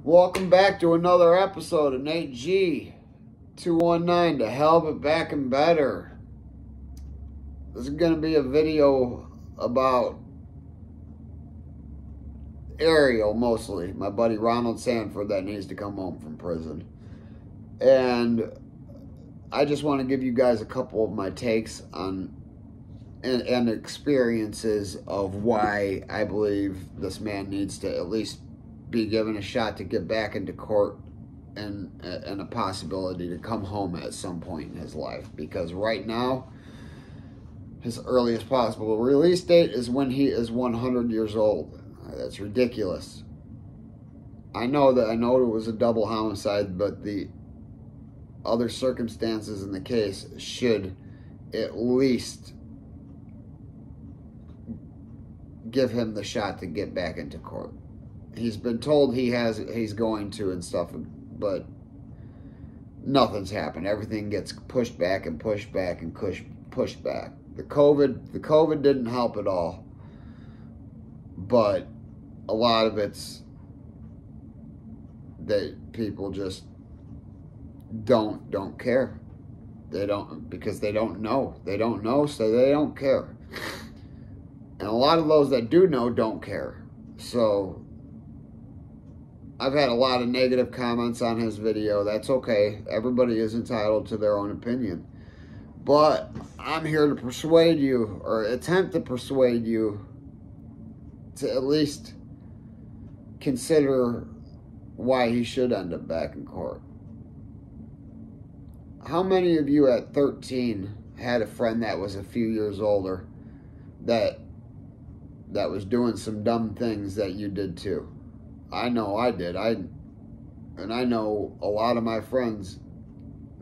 Welcome back to another episode of Nate G 219 to Hell But Back and Better. This is going to be a video about Ariel, mostly. My buddy Ronald Sanford that needs to come home from prison. And I just want to give you guys a couple of my takes on and experiences of why I believe this man needs to at least be given a shot to get back into court and a possibility to come home at some point in his life. Because right now, his earliest possible release date is when he is 100 years old. That's ridiculous. I know it was a double homicide, but the other circumstances in the case should at least give him the shot to get back into court. He's been told he's going to and stuff, but nothing's happened. Everything gets pushed back and pushed back and pushed back. The COVID didn't help at all, but a lot of it's that people just don't care. They don't, because they don't know. They don't know, so they don't care. And a lot of those that do know don't care. So I've had a lot of negative comments on his video. That's okay. Everybody is entitled to their own opinion. But I'm here to persuade you, or attempt to persuade you, to at least consider why he should end up back in court. How many of you at 13 had a friend that was a few years older that was doing some dumb things that you did too? I know I did. And I know a lot of my friends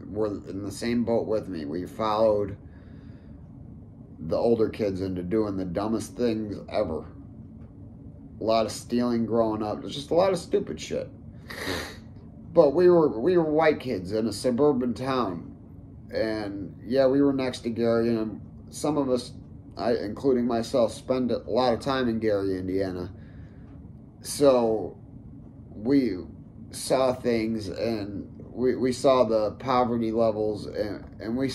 were in the same boat with me. We followed the older kids into doing the dumbest things ever. A lot of stealing growing up. There's just a lot of stupid shit. But we were white kids in a suburban town. And yeah, we were next to Gary, and some of us, including myself, spend a lot of time in Gary, Indiana. So we saw things, and we saw the poverty levels, and we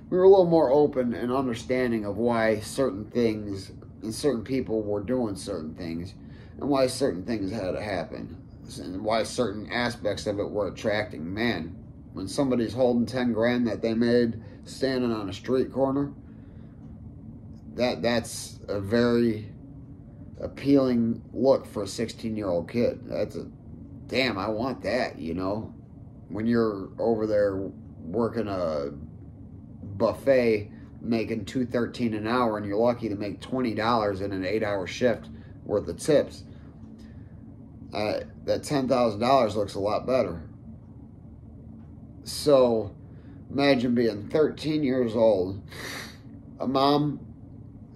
were a little more open and understanding of why certain things and certain people were doing certain things, and why certain things had to happen, and why certain aspects of it were attracting. Man, when somebody's holding 10 grand that they made standing on a street corner, that's a very appealing look for a 16-year-old kid. That's a, damn, I want that, you know? When you're over there working a buffet, making $2.13 an hour, and you're lucky to make $20 in an 8-hour shift worth of tips, that $10,000 looks a lot better. So imagine being 13 years old, a mom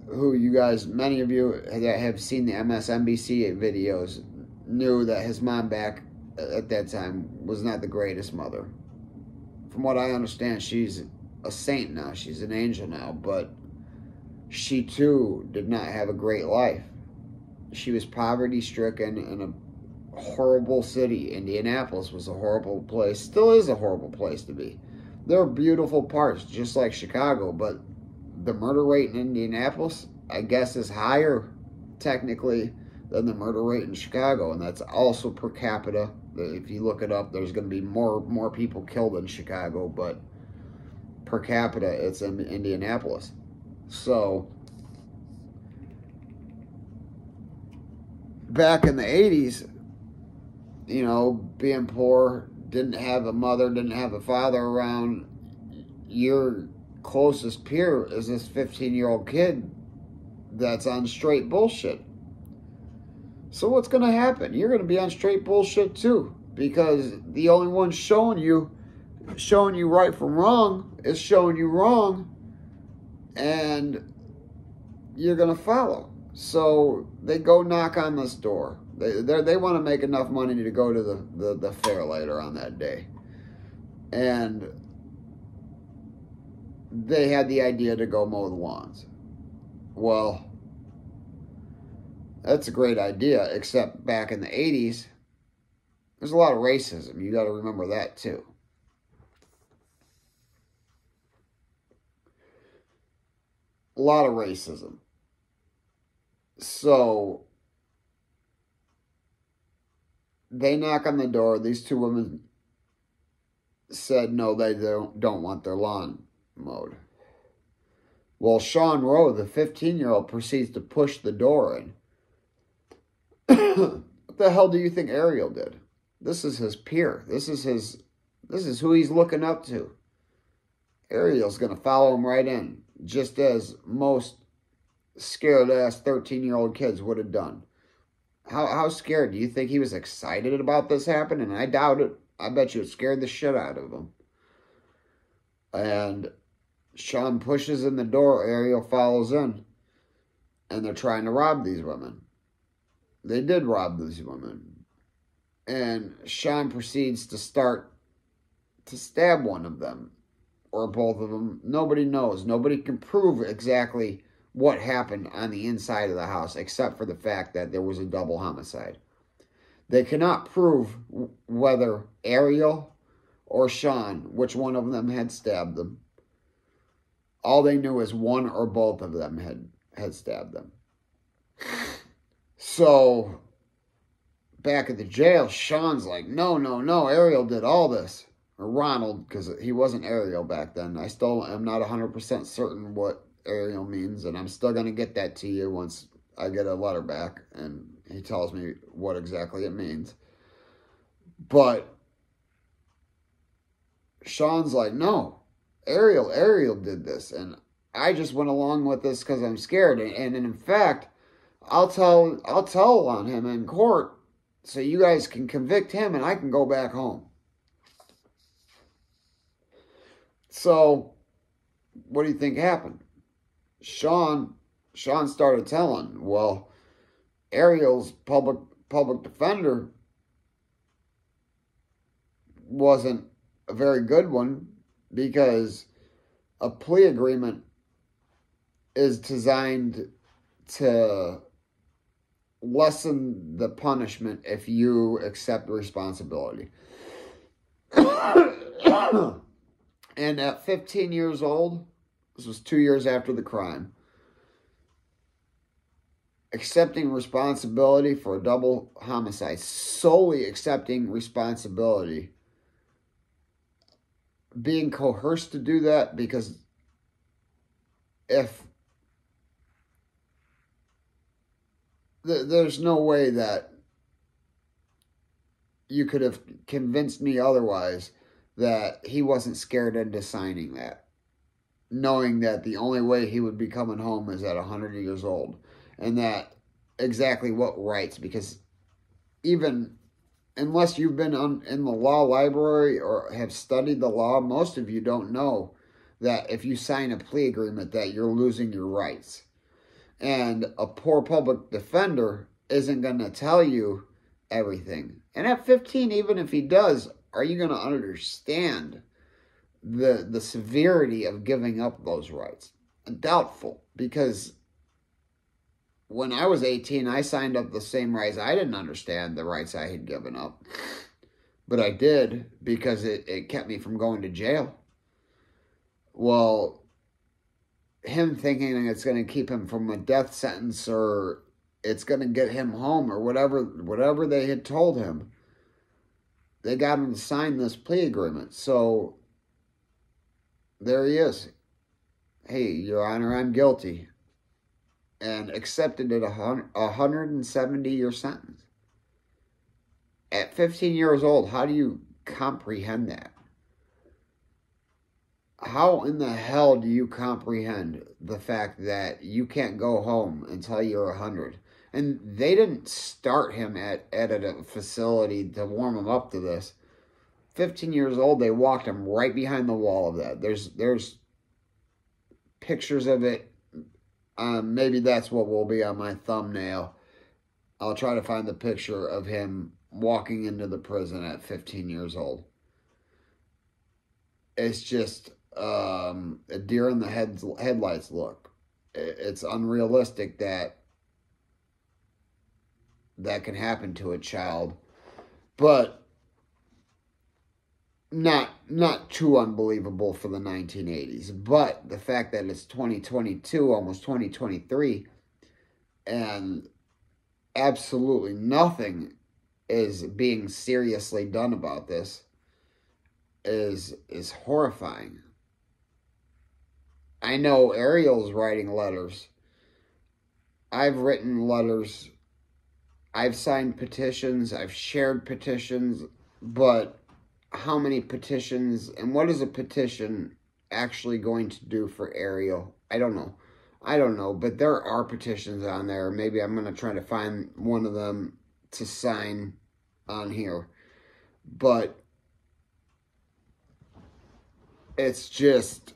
who you guys, many of you that have seen the MSNBC videos, knew that his mom back at that time was not the greatest mother. From what I understand, she's a saint now. She's an angel now. But she too did not have a great life. She was poverty-stricken in a horrible city. Indianapolis was a horrible place. Still is a horrible place to be. There are beautiful parts, just like Chicago, but the murder rate in Indianapolis, I guess, is higher technically than the murder rate in Chicago, and that's also per capita. If you look it up, there's going to be more people killed in Chicago, but per capita, it's in Indianapolis. So back in the 80s, you know, being poor, didn't have a mother, didn't have a father around, your closest peer is this 15-year-old kid that's on straight bullshit. So what's going to happen? You're going to be on straight bullshit too, because the only one showing you right from wrong is showing you wrong, and you're going to follow. So they go knock on this door. They want to make enough money to go to the fair later on that day. And they had the idea to go mow the lawns. Well, that's a great idea, except back in the 80s, There's a lot of racism. You got to remember that too. A lot of racism. So they knock on the door. These two women said no, they don't want their lawn mowed. Well, Sean Rowe, the 15-year-old, proceeds to push the door in. What the hell do you think Ariel did? This is his peer. This is who he's looking up to. Ariel's going to follow him right in, just as most scared-ass 13-year-old kids would have done. How scared? Do you think he was excited about this happening? I doubt it. I bet you it scared the shit out of him. And Sean pushes in the door. Ariel follows in. And they're trying to rob these women. They did rob these women. And Sean proceeds to start to stab one of them. Or both of them. Nobody knows. Nobody can prove exactly what happened on the inside of the house, except for the fact that there was a double homicide. They cannot prove whether Ariel or Sean, which one of them had stabbed them. All they knew is one or both of them had stabbed them. So, back at the jail, Sean's like, no, Ariel did all this. Or Ronald, because he wasn't Ariel back then. I still am not 100% certain what Ariel means, and I'm still going to get that to you once I get a letter back and he tells me what exactly it means. But Sean's like, no, Ariel did this, and I just went along with this because I'm scared, and in fact, I'll tell on him in court so you guys can convict him and I can go back home. So, what do you think happened? Sean started telling. Well, Ariel's public defender wasn't a very good one because a plea agreement is designed to lessen the punishment if you accept responsibility. And at 15 years old, this was 2 years after the crime, accepting responsibility for a double homicide, solely accepting responsibility, being coerced to do that, because if there's no way that you could have convinced me otherwise that he wasn't scared into signing that, knowing that the only way he would be coming home is at 100 years old. And that exactly what rights, because even unless you've been in the law library or have studied the law, most of you don't know that if you sign a plea agreement that you're losing your rights. And a poor public defender isn't going to tell you everything. And at 15, even if he does, are you going to understand the severity of giving up those rights? Doubtful, because when I was 18, I signed up the same rights. I didn't understand the rights I had given up, but I did because it kept me from going to jail. Well, him thinking it's going to keep him from a death sentence or it's going to get him home or whatever they had told him, they got him to sign this plea agreement. So there he is. Hey, Your Honor, I'm guilty. And accepted it a 170-year sentence. At 15 years old, how do you comprehend that? How in the hell do you comprehend the fact that you can't go home until you're 100? And they didn't start him at a facility to warm him up to this. 15 years old, they walked him right behind the wall of that. There's pictures of it. Maybe that's what will be on my thumbnail. I'll try to find the picture of him walking into the prison at 15 years old. It's just a deer in the headlights look. It's unrealistic that can happen to a child. But not too unbelievable for the 1980s, but the fact that it's 2022, almost 2023, and absolutely nothing is being seriously done about this is horrifying. I know Ariel's writing letters. I've written letters. I've signed petitions. I've shared petitions. But how many petitions and what is a petition actually going to do for Ariel? I don't know. But there are petitions on there. Maybe I'm going to try to find one of them to sign on here. But it just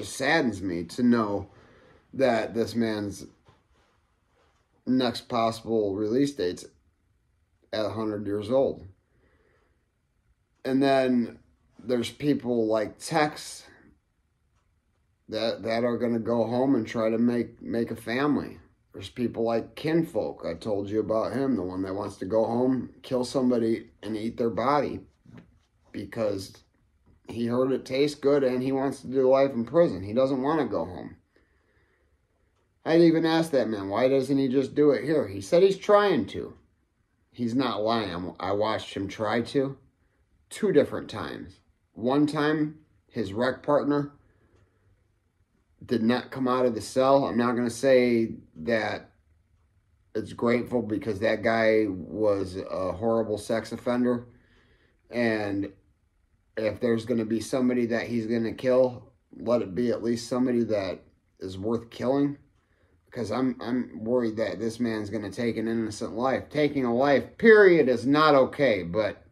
saddens me to know that this man's next possible release date's at 100 years old. And then there's people like Tex that are going to go home and try to make a family. There's people like Kinfolk. I told you about him, the one that wants to go home, kill somebody, and eat their body because he heard it tastes good and he wants to do life in prison. He doesn't want to go home. I'd even asked that man, why doesn't he just do it here? He said he's trying to. He's not lying. I watched him try to 2 different times. One time, his rec partner did not come out of the cell. I'm not going to say that it's grateful because that guy was a horrible sex offender. And if there's going to be somebody that he's going to kill, let it be at least somebody that is worth killing. Because I'm worried that this man's going to take an innocent life. Taking a life, period, is not okay. But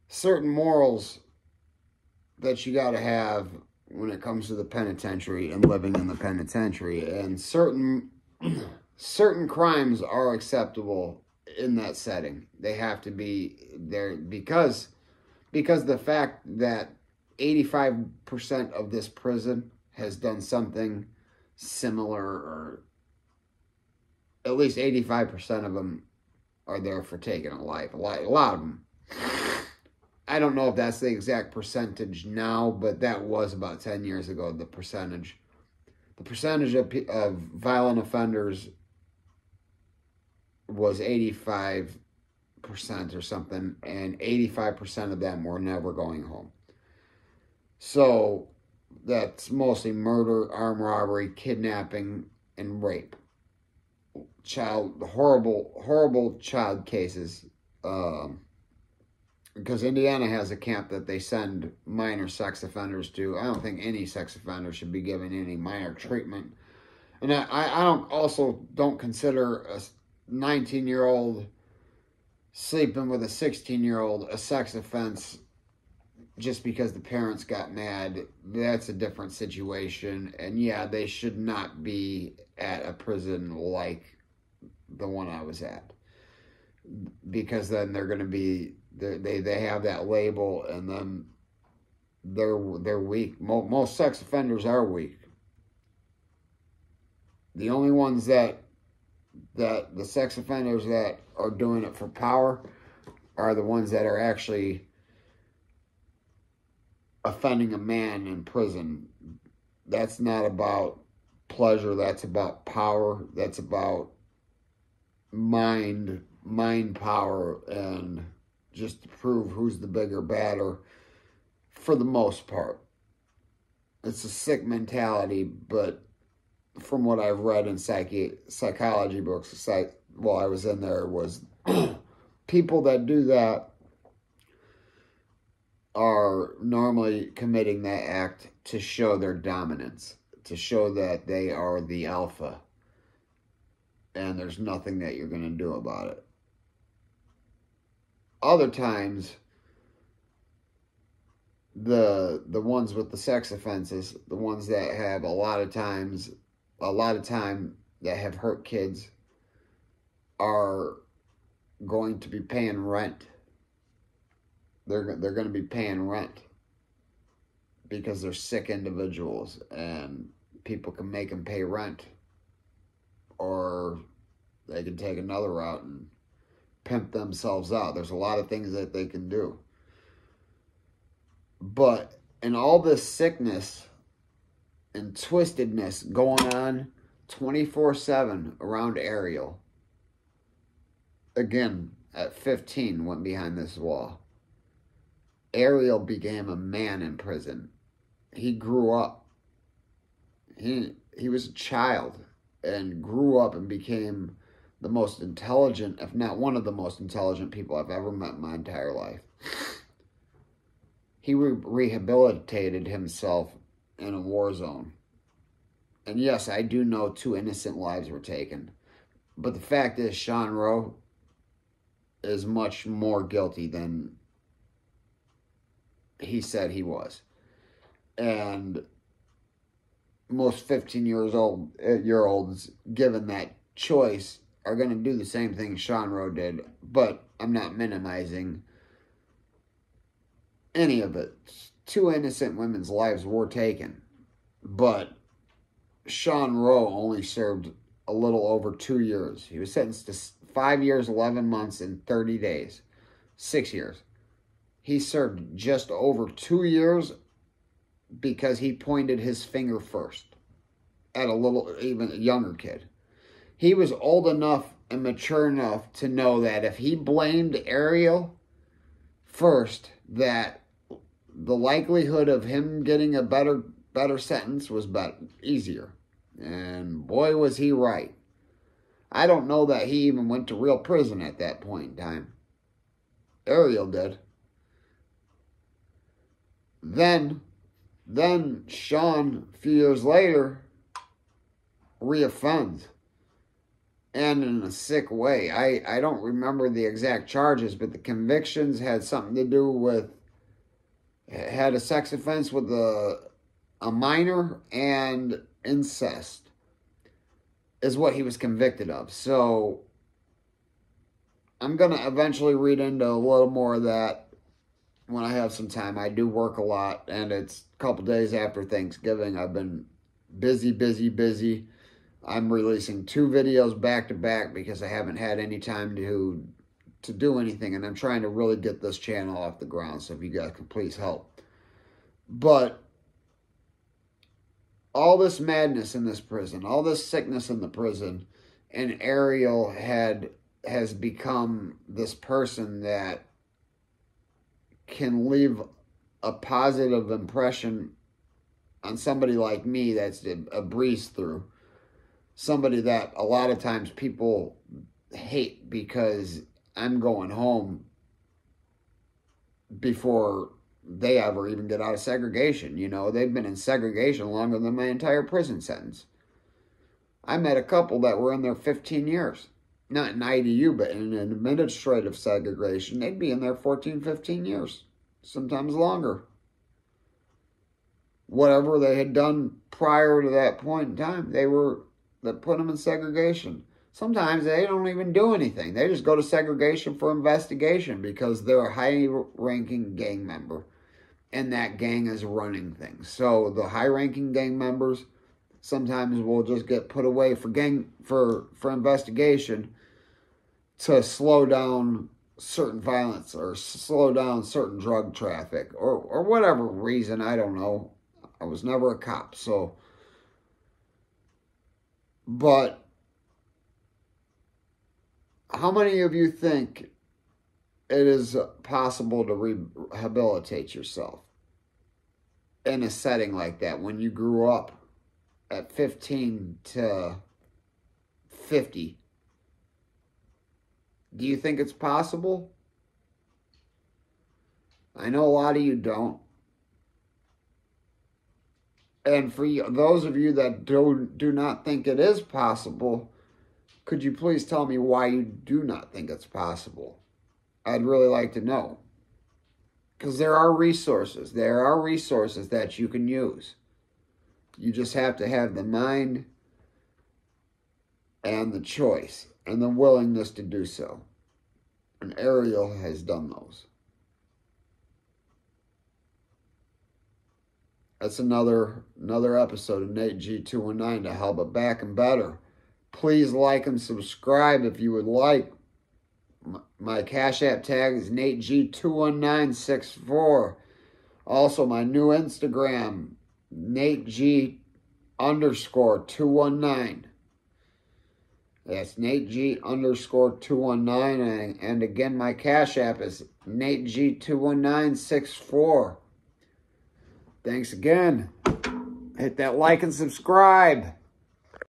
certain morals that you got to have when it comes to the penitentiary and living in the penitentiary. And certain crimes are acceptable in that setting. They have to be there because the fact that 85% of this prison has done something similar, or at least 85% of them are there for taking a life. A lot of them. I don't know if that's the exact percentage now, but that was about 10 years ago, the percentage. The percentage of violent offenders was 85% or something, and 85% of them were never going home. So that's mostly murder, armed robbery, kidnapping, and rape. Horrible child cases. Because Indiana has a camp that they send minor sex offenders to. I don't think any sex offender should be given any minor treatment. And I don't consider a 19-year-old sleeping with a 16-year-old a sex offense just because the parents got mad. That's a different situation. And yeah, they should not be at a prison like the one I was at. Because then they're going to be, they have that label, and then they're weak. Most sex offenders are weak. The only ones that the sex offenders that are doing it for power are the ones that are actually offending a man in prison. That's not about pleasure. That's about power. That's about mind power, and just to prove who's the bigger, badder, for the most part. It's a sick mentality, but from what I've read in psychology books, while I was in there, was people that do that are normally committing that act to show their dominance, to show that they are the alpha, and there's nothing that you're going to do about it. Other times, the ones with the sex offenses, the ones that have a lot of time that have hurt kids, are going to be paying rent. They're going to be paying rent because they're sick individuals, and people can make them pay rent, or they can take another route and pimp themselves out. There's a lot of things that they can do. But in all this sickness and twistedness going on 24/7 around Ariel, again, at 15, went behind this wall. Ariel became a man in prison. He grew up. He was a child and grew up and became the most intelligent, if not one of the most intelligent people I've ever met in my entire life. He rehabilitated himself in a war zone. And yes, I do know 2 innocent lives were taken. But the fact is, Sean Rowe is much more guilty than he said he was. And most 15-year-olds, given that choice, are going to do the same thing Sean Rowe did. But I'm not minimizing any of it. 2 innocent women's lives were taken. But Sean Rowe only served a little over 2 years. He was sentenced to 5 years, 11 months, and 30 days. 6 years. He served just over 2 years because he pointed his finger first at a little, even a younger kid. He was old enough and mature enough to know that if he blamed Ariel first, that the likelihood of him getting a better sentence was easier. And boy, was he right. I don't know that he even went to real prison at that point in time. Ariel did. Then Sean, a few years later, reoffends. And in a sick way. I don't remember the exact charges, but the convictions had something to do with, had a sex offense with a minor and incest is what he was convicted of. So I'm going to eventually read into a little more of that when I have some time. I do work a lot, and it's a couple days after Thanksgiving. I've been busy. I'm releasing 2 videos back to back because I haven't had any time to do anything, and I'm trying to really get this channel off the ground, so if you guys can please help. But all this madness in this prison, all this sickness in the prison, and Ariel has become this person that can leave a positive impression on somebody like me that's a breeze through. Somebody that a lot of times people hate because I'm going home before they ever even get out of segregation. You know, they've been in segregation longer than my entire prison sentence. I met a couple that were in there 15 years. Not in IDU, but in an administrative segregation. They'd be in there 14, 15 years. Sometimes longer. Whatever they had done prior to that point in time, that put them in segregation. Sometimes they don't even do anything. They just go to segregation for investigation because they're a high-ranking gang member. And that gang is running things. So the high-ranking gang members sometimes will just get put away for investigation to slow down certain violence or slow down certain drug traffic or whatever reason. I don't know. I was never a cop, so. But how many of you think it is possible to rehabilitate yourself in a setting like that when you grew up at 15 to 50? Do you think it's possible? I know a lot of you don't. And for those of you that do not think it is possible, could you please tell me why you do not think it's possible? I'd really like to know. Because there are resources. There are resources that you can use. You just have to have the mind and the choice and the willingness to do so. And Ariel has done those. That's another episode of Nate G219 to Hell But Back and Better. Please like and subscribe if you would like. My Cash App tag is NateG21964. Also, my new Instagram, NateG_219. That's NateG_219. And again, my Cash App is NateG21964. Thanks again. Hit that like and subscribe.